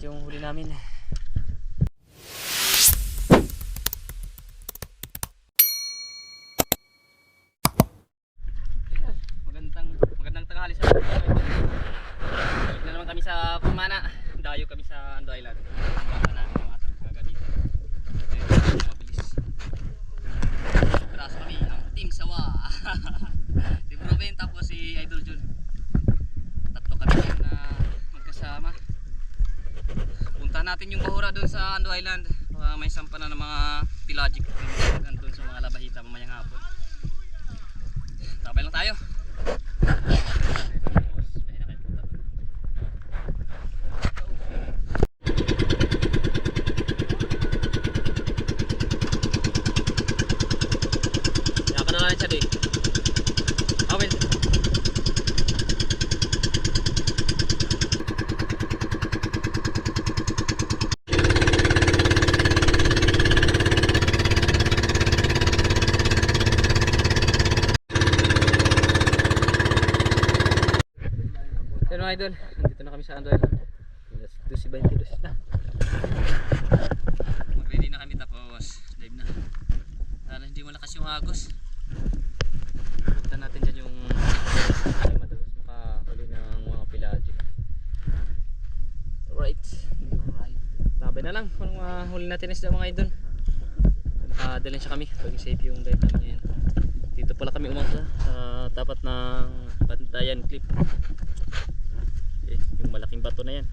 at yung huli namin. Magandang tanghali sa mga idol. Balik na naman kami sa Pamana. Dayo kami sa Ando Island. Baka namin yung atang kaga dito. Ito yung mabilis. Braso kami, ang Team Sawa. Si Ruben tapos si Idol Jun. Tatlo kami ngayon na magkasama. Punta natin yung bahura doon sa Ando Island. May sampa na ng mga pelagic doon sa mga labahita mamayang hapon. Tabay lang tayo. Mga idol, nandito na kami sa Ando Island. Alas 12:22 na. Mag-ready na kami tapos dive na. Sana hindi malakas yung agos. Punta natin dyan yung madalas makahuli ng mga pelagic. Alright. Labay na lang kung huli natin isda mga idol. Makadalhin siya kami pag safe yung dive namin yan. Dito pala kami umangka sa tapat ng Bantayan Cliff. Yung malaking bato na yan.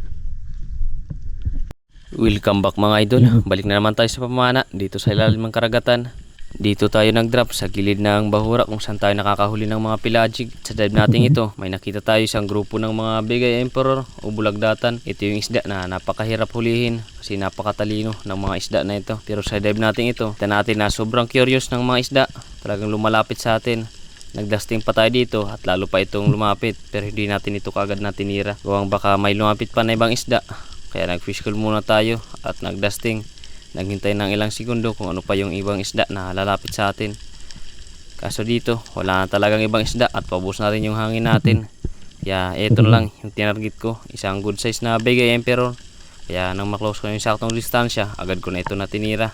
Welcome back mga idol. Balik na naman tayo sa Pamana dito sa ilalim ng karagatan. Dito tayo nag-drop sa gilid ng bahura kung saan tayo nakakahuli ng mga pelagic. Sa dive natin ito may nakita tayo isang grupo ng mga Bigay Emperor o bulagdatan. Ito yung isda na napakahirap hulihin kasi napakatalino ng mga isda na ito. Pero sa dive natin ito, kita natin na sobrang curious ng mga isda. Talagang lumalapit sa atin. Nagdusting pa tayo dito at lalo pa itong lumapit, pero hindi natin ito kagad na tinira. Gawang baka may lumapit pa na ibang isda. Kaya nag-fish call muna tayo at nagdusting. Naghintay ng ilang segundo kung ano pa yung ibang isda na lalapit sa atin. Kaso dito wala na talagang ibang isda at paubos na rin yung hangin natin. Kaya ito lang yung tinarget ko, isang good size na Bigay Emperor. Kaya nang maklose ko yung saktong distansya, agad ko na ito na tinira.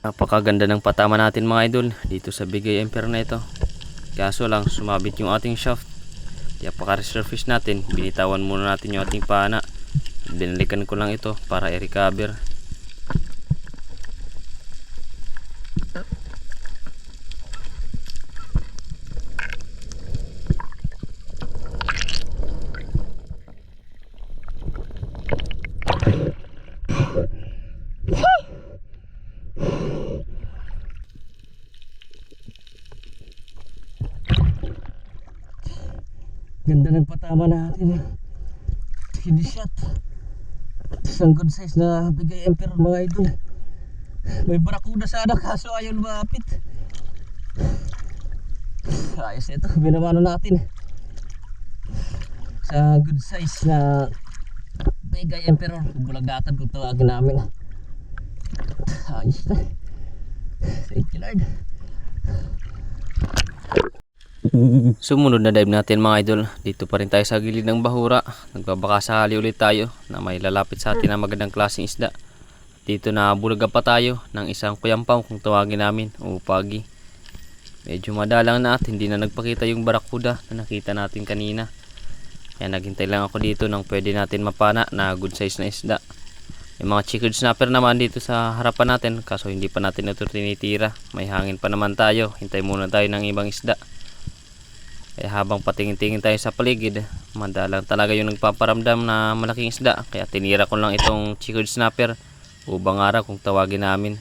Napakaganda ng patama natin mga idol dito sa Bigay Emperor na ito. Kaso lang sumabit yung ating shaft. Kaya paka-resurface natin, binitawan muna natin yung ating pana. Binalikan ko lang ito para i-recover. Ganda ng patama natin eh. Hindi shot. Isang good size na Bigay Emperor mga idol. May barakuda sana kaso ayaw lumapit. Ayos ito, binamano natin. Sa good size na Bigay Emperor, bulagdatan kung tawagin namin. Ayos na. Thank you Lord. Sumunod na dive natin mga idol. Dito pa rin tayo sa gilid ng bahura. Nagbabaka sakali ulit tayo na may lalapit sa atin na magandang klaseng isda. Dito na bulaga pa tayo ng isang kuyampaw kung tawagin namin o pagi. Medyo madalang na at hindi na nagpakita yung barakuda na nakita natin kanina. Kaya naghintay lang ako dito nang pwede natin mapana na good size na isda. Yung mga chickled snapper naman dito sa harapan natin, kaso hindi pa natin ito tinitira. May hangin pa naman tayo. Hintay muna tayo ng ibang isda. Kaya habang patingin-tingin tayo sa paligid, madalang talaga yung nagpaparamdam na malaking isda. Kaya tinira ko lang itong chickled snapper o bangara kung tawagin namin.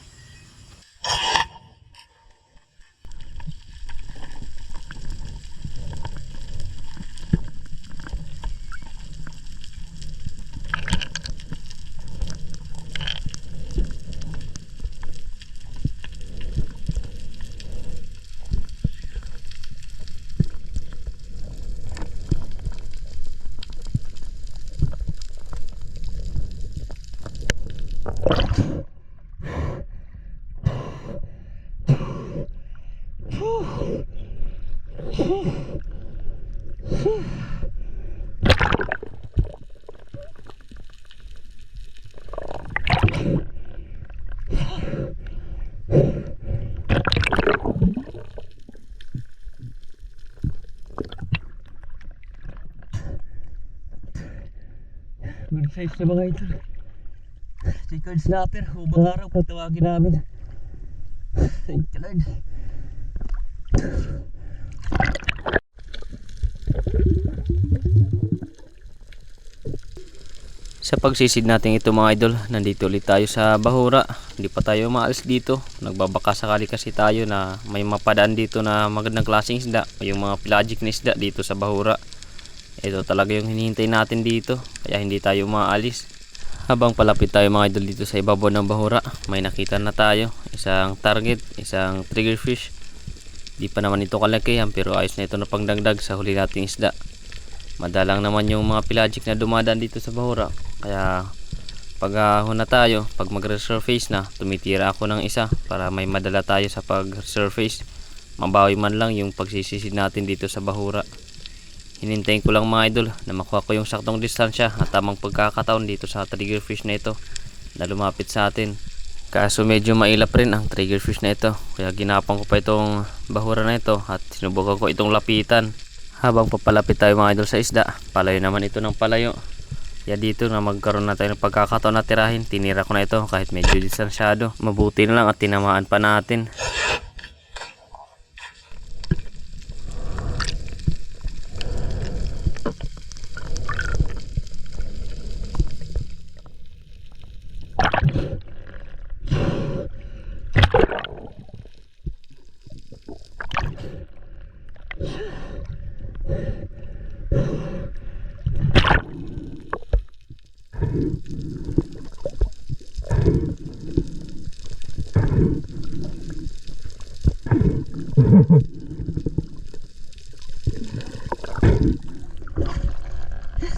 size na mga ito. Chicken snapper, ubang araw kung tawagin namin. Thank you Lord. Sa pagsisid natin ito mga idol, nandito ulit tayo sa Bahura. Hindi pa tayo maalis dito. Nagbabaka sakali kasi tayo na may mapadaan dito na magandang klaseng isda, yung mga pelagic na isda dito sa Bahura. Ito talaga yung hinihintay natin dito, kaya hindi tayo maalis. Habang palapit tayo mga idol dito sa ibabaw ng Bahura, may nakita na tayo. Isang target, isang triggerfish. Di pa naman ito kalakihan pero ayos na ito na pangdagdag sa huli nating isda. Madalang naman yung mga pelagic na dumadaan dito sa Bahura. Kaya pag huna tayo, pag mag-resurface na, tumitira ako ng isa para may madala tayo sa pag-resurface. Mabawi man lang yung pagsisisid natin dito sa Bahura. Hinintayin ko lang mga idol na makuha ko yung saktong distansya at tamang pagkakataon dito sa triggerfish na ito na lumapit sa atin. Kaso medyo mailap rin ang triggerfish na ito, kaya ginapang ko pa itong Bahura na ito at sinubukan ko itong lapitan. Habang papalapit tayo mga idol sa isda, palayo naman ito ng palayo. Kaya dito na magkaroon na tayo ng pagkakataon na tirahin, tinira ko na ito kahit medyo distansyado. Mabuti na lang at tinamaan pa natin.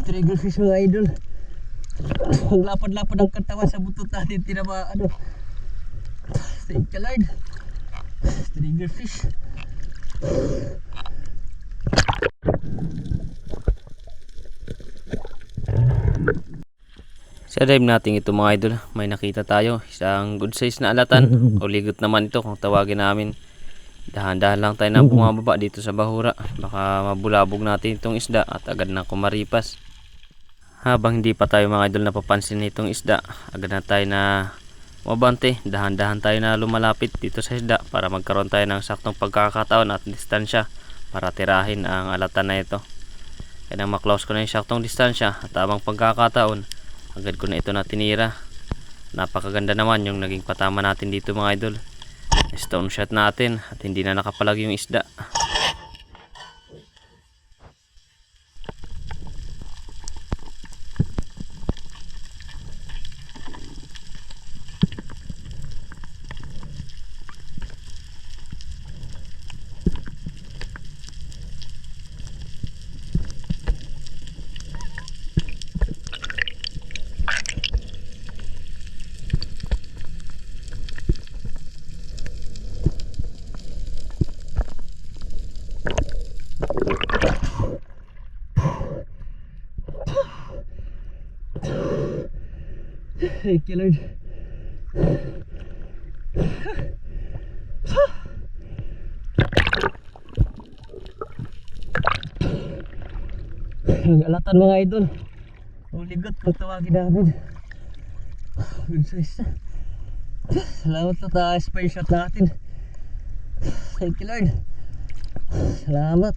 Triggerfish mga idol. Ang lapad-lapad ang katawan sa butot natin, tinamaan. Thank you Lord. Triggerfish. Sa dive natin ito mga idol, may nakita tayo isang good size na alatan. O ligot naman ito kung tawagin namin. Dahan-dahan lang tayo na bumababa dito sa Bahura. Baka mabulabog natin itong isda at agad na kumaripas. Habang hindi pa tayo mga idol napapansin nitong isda, agad na tayo na mabante. Dahan-dahan tayo na lumalapit dito sa isda para magkaroon tayo ng saktong pagkakataon at distansya para tirahin ang alatan na ito. Kaya nang maklose ko na yung saktong distansya at tamang pagkakataon, agad ko na ito na tinira. Napakaganda naman yung naging patama natin dito mga idol. Stone shot natin at hindi na nakapalag yung isda. Thank you Lord. Ang alatan mga idol. Uligot kung tawagin namin. Good size na. Salamat sa taas pa yung shot natin. Thank you Lord. Salamat.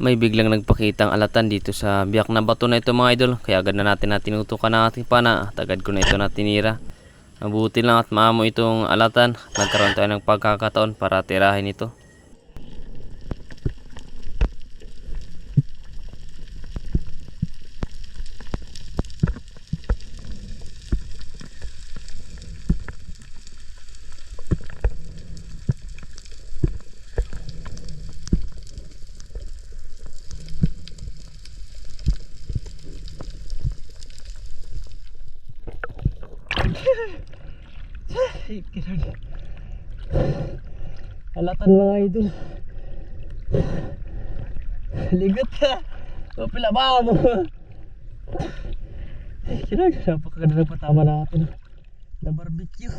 May biglang nagpakitang alatan dito sa biyak na bato na ito mga idol. Kaya agad na natin tinutukan ng ating pana at agad ko na ito na tinira. Mabuti lang at maamo itong alatan. Nagkaroon tayo ng pagkakataon para tirahin ito. Alatan mga idol. Ligot ka. O pila ba mo? Kinag, napakaganda ng patama natin na barbecue.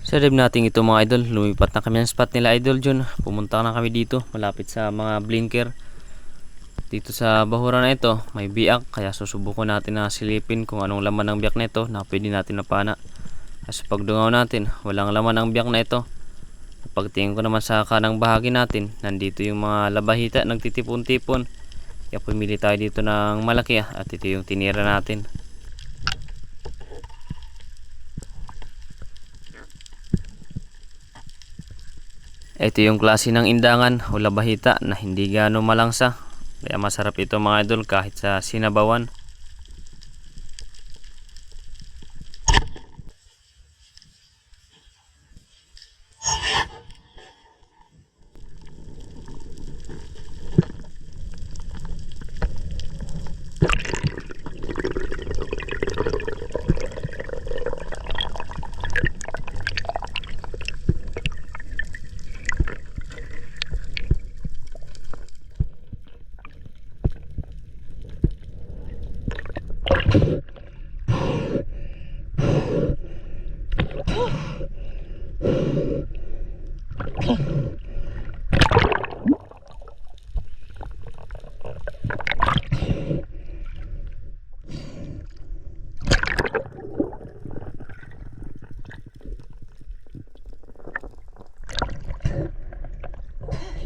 Sa dive natin ito mga idol, lumipat na kami ng spot nila Idol John. Pumunta na kami dito, malapit sa mga blinker. Dito sa bahura na ito, may biak, kaya susubukan natin na silipin kung anong laman ng biak na ito na pwede natin napana. Kasi pagdungaw natin, walang laman ng biak na ito. Pagtingin ko naman sa kanang bahagi natin, nandito yung mga labahita nagtitipon-tipon. Kaya pumili tayo dito ng malaki at ito yung tinira natin. Ito yung klase ng indangan o labahita na hindi gaano malangsa. Kaya masarap ito mga idol kahit sa sinabawan.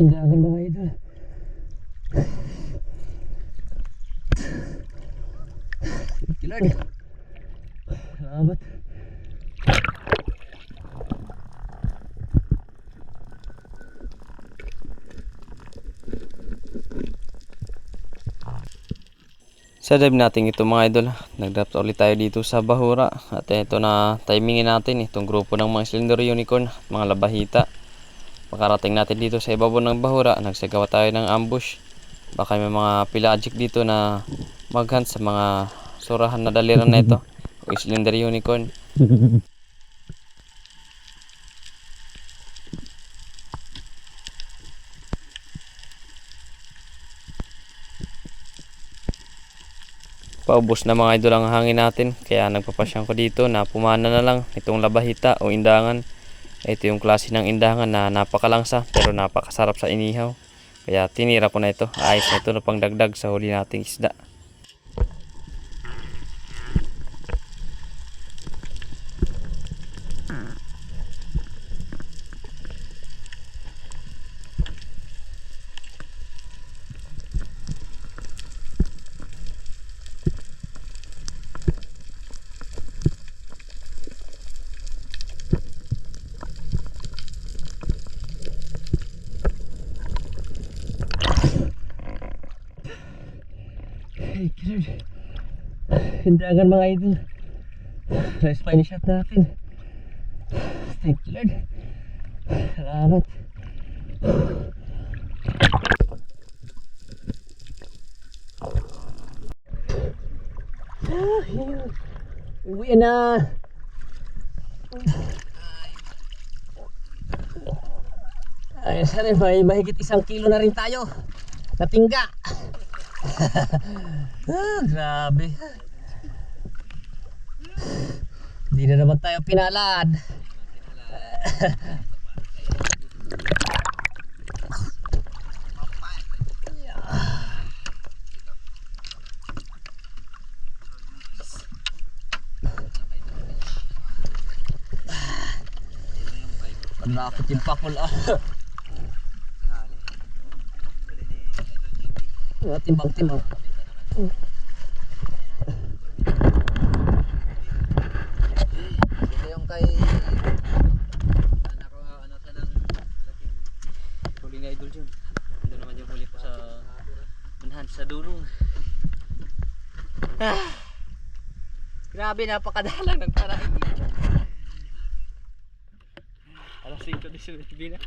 Hindangan mga idol. Thank you Lord. Salamat. Sa dive natin ito mga idol, nag-drop ulit tayo dito sa bahura. At ito na timingin natin itong grupo ng mga slender unicorn at mga labahita. Pagkarating natin dito sa ibabaw ng bahura, nagsagawa tayo ng ambush. Baka may mga pelagic dito na maghunt sa mga surahan na daliran na ito o slender unicorn. Paubos na mga idol ang hangin natin, kaya nagpapasyang ko dito na pumana na lang itong labahita o indangan. Ito yung klase ng indangan na napakalangsa pero napakasarap sa inihaw. Kaya tinira ko na ito. Ayos na ito na pangdagdag sa huli nating isda. Thank you Lord. Hindangan mga idol. Nice fine shot natin. Thank you Lord. Salamat. Uwi na. Ay, sorry, may mahigit 1 kilo na rin tayo. Natingga. Grabe. Hindi na naman tayo pinalad. Nakakot yung pakol timbang-timbang. Ito yung kay ano sa nang Huli ni Idol John. Ito naman yung huli ko sa manhan sa durong. grabe, napakadalang ng paraing. Alas 5 din sa Bina.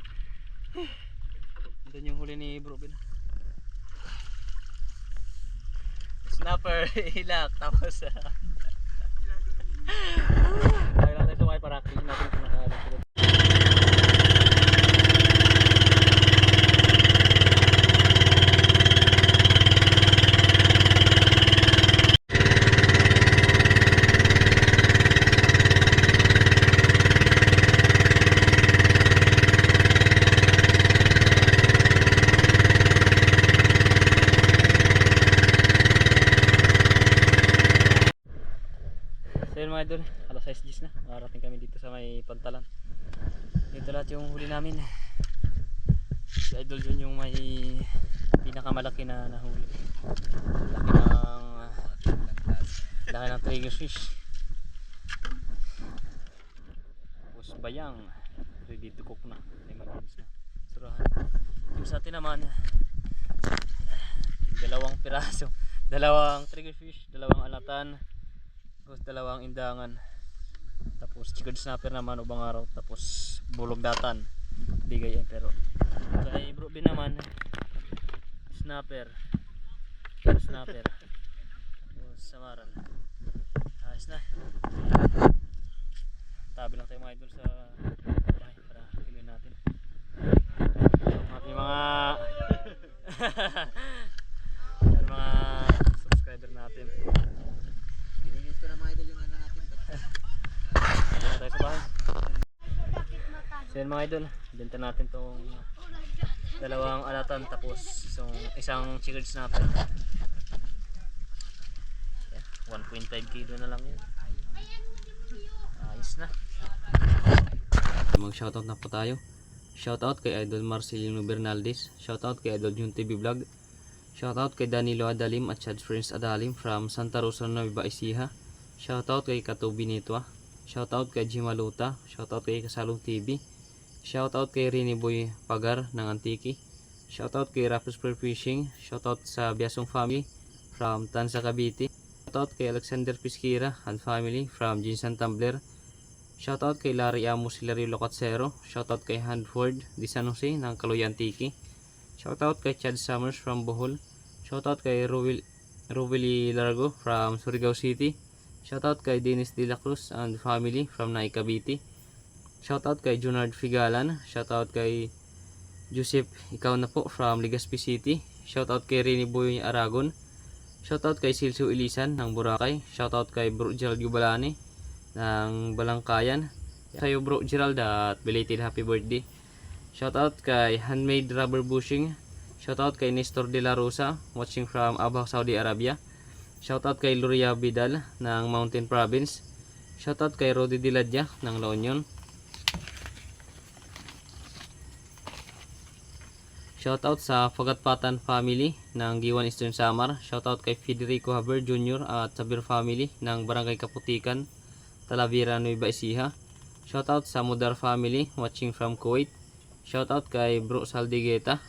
Ito yung huli ni Bro Bina. Snapper, hilak, tapos tayo lang tayo sumay para clean natin kung nakaalam. So yun mga idol, alas 6 na. Nakarating kami dito sa may Pantalan. Dito lahat yung huli namin. Si Idol yun yung may pinakamalaki na nahuli. Laki ng trigger fish. Tapos bayang, ready to cook na. May malinis na. Surahan. Yung sa atin naman, dalawang piraso. Dalawang trigger fish, dalawang alatan. Tapos dalawang indangan. Tapos chicken snapper naman ubang araw. Tapos bulog datan. Bigay pero kay bro bin naman snapper. Snapper. Tapos samaran. Ayos na. Tabi lang tayo mga idol sa bahay para kiluin natin. Yung mga yung mga subscriber natin. Binigis ko na mga idol yung ano natin. Dito tayo sa bahay. So yun mga idol, benta natin tong dalawang alatan tapos isang chicken snapper. 1.5 kilo na lang yun. Ayos na. Mag shoutout na po tayo. Shoutout kay Idol Marcelino Bernaldez. Shoutout kay Idol Jun TV Vlog. Shoutout kay Danilo Adalim at Chad Friends Adalim from Santa Rosa, Nueva Ecija. Shoutout kay Katubi Nitwa. Shoutout kay Jimaluta. Shoutout kay Kasalong TV. Shoutout kay Rini Boy Pagar ng Antiki. Shoutout kay Raffles Spear Fishing. Shoutout sa Biasong Family from Tansa Cavite. Shoutout kay Alexander Pisquira and family from Jinsan Tumbler. Shoutout kay Larry Amos Hilario Locatsero. Shoutout kay Handford Di San Jose ng Kaluyan Tiki. Shoutout kay Chad Summers from Bohol. Shoutout kay Roveli Largo from Surigao City. Shoutout kay Dennis De La Cruz and family from Nai Cavite. Shoutout kay Junard Figalan. Shoutout kay Joseph Ikaw na po from Legazpi City. Shoutout kay Rini Boy Aragon. Shoutout kay Silso Ilisan ng Boracay. Shoutout kay Bro Gerald Gubalani ng Balangkayan. Sa'yo Bro Gerald at belated happy birthday. Shoutout kay Handmade Rubber Bushing. Shoutout kay Nestor De La Rosa watching from Abha, Saudi Arabia. Shoutout kay Luria Vidal ng Mountain Province. Shoutout kay Rodi Diladya ng La Union. Shoutout sa Fagatpatan family ng Giwan Eastern Samar. Shoutout kay Federico Haber Jr. at Sabir family ng Barangay Kaputikan, Talavera, Nueva Ecija. Shoutout sa Mudar family watching from Kuwait. Shoutout kay Bro Saldigueta.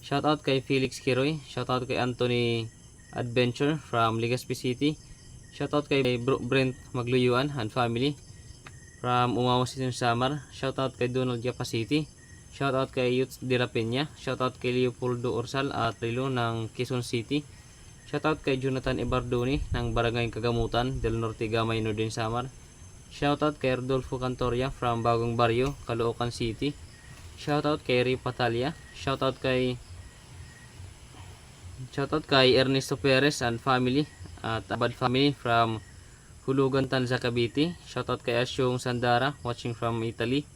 Shoutout kay Felix Kiroy. Shoutout kay Anthony Adventure from Legazpi City. Shoutout kay Bro Brent Magluyuan and family from Umawas Eastern Samar. Shoutout kay Donald Japa City. Shoutout kay Yutz de la Peña. Shoutout kay Leopoldo Orsal at Rilo ng Quezon City. Shoutout kay Jonathan Ibardoni ng Barangay Kagamutan del Norte, Gamay, Northern Samar. Shoutout kay Rodolfo Cantoria from Bagong Barrio, Caloocan City. Shoutout kay Ri Patalia. Shoutout kay Ernesto Perez and family at Abad family from Hulugan, Tanza, Cavite. Shoutout kay Asyong Sandara watching from Italy.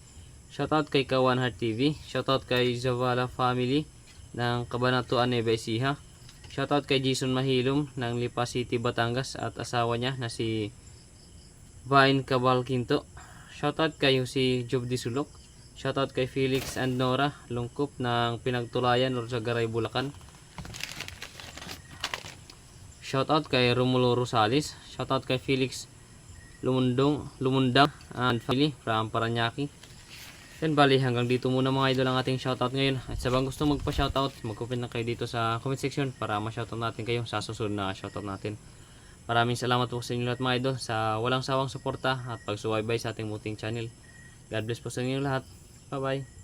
Shoutout kay Kawan Heart TV. Shoutout kay Zavala family ng Cabanatuan, Nueva Ecija. Shoutout kay Jason Mahilom ng Lipa City, Batangas at asawa niya na si Vine Cabal Quinto. Shoutout kay si Job Di Sulok. Shoutout kay Felix and Nora Lungkop ng Pinagtulayan, Norzagaray, Bulacan. Shoutout kay Romulo Rosales. Shoutout kay Felix Lumundang and family from Paranaque. Yan bali, hanggang dito muna mga idol ang ating shoutout ngayon. At sa bang gusto magpa-shoutout, mag-comment na kayo dito sa comment section para ma-shoutout natin kayo sa susunod na shoutout natin. Maraming salamat po sa inyo lahat mga idol sa walang sawang suporta at pagsubaybay sa ating muting channel. God bless po sa inyo lahat. Bye bye.